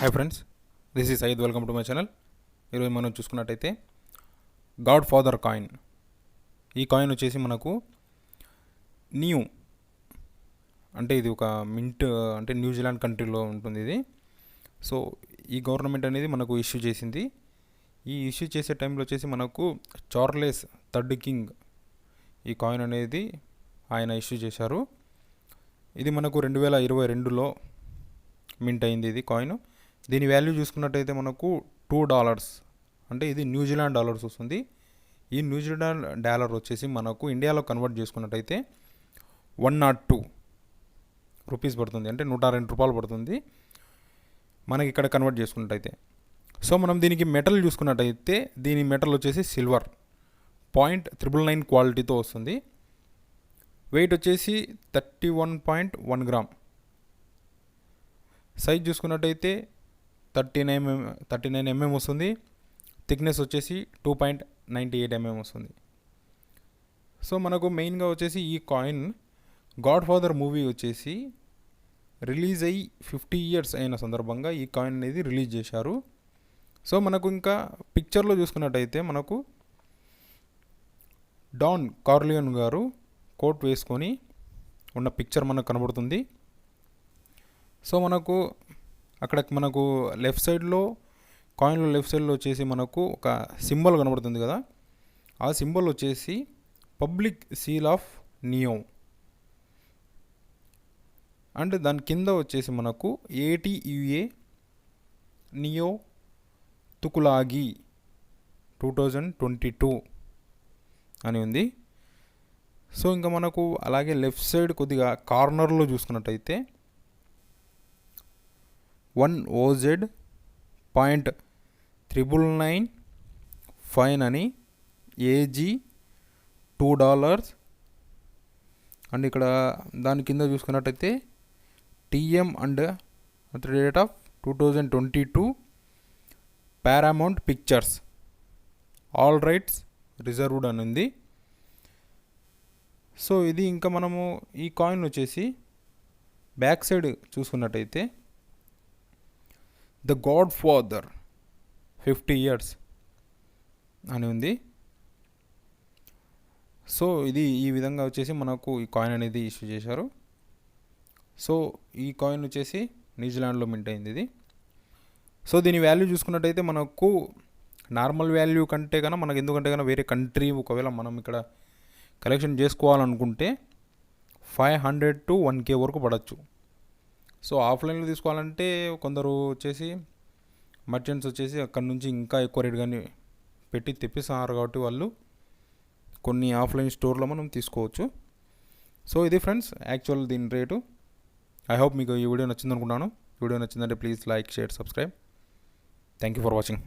Hi friends, this is Sayeed. Welcome to my channel. ఈరోజు మనం చూసుకున్నట్టయితే గాడ్ ఫాదర్ కాయిన్. ఈ కాయిన్ వచ్చేసి మనకు న్యూ అంటే ఇది ఒక మింట్ అంటే న్యూజిలాండ్ కంట్రీలో ఉంటుంది ఇది. సో ఈ గవర్నమెంట్ అనేది మనకు ఇష్యూ చేసింది. ఈ ఇష్యూ చేసే టైంలో వచ్చేసి మనకు చార్లెస్ థర్డ్ కింగ్ ఈ కాయిన్ అనేది ఆయన ఇష్యూ చేశారు. ఇది మనకు 2022లో మింట్ అయింది ఇది కాయిన్. దీని వాల్యూ చూసుకున్నట్టయితే మనకు $2 అంటే ఇది న్యూజిలాండ్ డాలర్స్ వస్తుంది. ఈ న్యూజిలాండ్ డాలర్ వచ్చేసి మనకు ఇండియాలో కన్వర్ట్ చేసుకున్నట్టయితే 102 రూపీస్ పడుతుంది, అంటే 102 రూపాయలు పడుతుంది మనకి ఇక్కడ కన్వర్ట్ చేసుకున్నట్టయితే. సో మనం దీనికి మెటల్ చూసుకున్నట్టయితే దీని మెటల్ వచ్చేసి సిల్వర్ 0.999 క్వాలిటీతో వస్తుంది. వెయిట్ వచ్చేసి 31.1 గ్రామ్. సైజ్ చూసుకున్నట్టయితే 39 mm వస్తుంది. థిక్నెస్ వచ్చేసి 2.98 mm వస్తుంది. సో మనకు మెయిన్గా వచ్చేసి ఈ కాయిన్ గాడ్ ఫాదర్ మూవీ వచ్చేసి రిలీజ్ అయ్యి 50 years అయిన సందర్భంగా ఈ కాయిన్ అనేది రిలీజ్ చేశారు. సో మనకు ఇంకా పిక్చర్లో చూసుకున్నట్టయితే మనకు డాన్ కార్లియోన్ గారు కోట్ వేసుకొని ఉన్న పిక్చర్ మనకు కనబడుతుంది. సో మనకు అక్కడ మనకు లెఫ్ట్ సైడ్లో కాయిన్లో లెఫ్ట్ సైడ్లో వచ్చేసి మనకు ఒక సింబల్ కనబడుతుంది కదా, ఆ సింబల్ వచ్చేసి public seal of neo. And దాని కింద వచ్చేసి మనకు ATUA నియో తుకులాగి 2022 అని ఉంది. సో ఇంకా మనకు అలాగే లెఫ్ట్ సైడ్ కొద్దిగా కార్నర్లో చూసుకున్నట్టయితే 1OZ .999 ఫైన్ అని AG $2. అండ్ ఇక్కడ దాని కింద చూసుకున్నట్టయితే TM and date of 2022 Paramount pictures all rights reserved అని ఉంది. సో ఇది ఇంకా మనము ఈ కాయిన్ వచ్చేసి బ్యాక్ సైడ్ చూసుకున్నట్టయితే ద గాడ్ ఫాదర్ 50 years అని ఉంది. సో ఇది ఈ విధంగా వచ్చేసి మనకు ఈ కాయిన్ అనేది ఇష్యూ చేశారు. సో ఈ కాయిన్ వచ్చేసి న్యూజిలాండ్లో మింట్ అయింది ఇది. సో దీని వాల్యూ చూసుకున్నట్టయితే మనకు నార్మల్ వాల్యూ కంటే కన్నా మనకు ఎందుకంటే కన్నా వేరే కంట్రీ ఒకవేళ మనం ఇక్కడ కలెక్షన్ చేసుకోవాలనుకుంటే 500 to 1K వరకు పడవచ్చు. సో ఆఫ్లైన్లో తీసుకోవాలంటే కొందరు వచ్చేసి మర్చెంట్స్ వచ్చేసి అక్కడ నుంచి ఇంకా ఎక్కువ రేట్ కానీ పెట్టి తెప్పిస్తున్నారు కాబట్టి వాళ్ళు కొన్ని ఆఫ్లైన్ స్టోర్లో మనం తీసుకోవచ్చు. సో ఇది ఫ్రెండ్స్ యాక్చువల్ దీని రేటు. ఐ హోప్ మీకు ఈ వీడియో నచ్చింది అనుకుంటున్నాను. వీడియో నచ్చిందంటే please like, share, subscribe. Thank you for watching.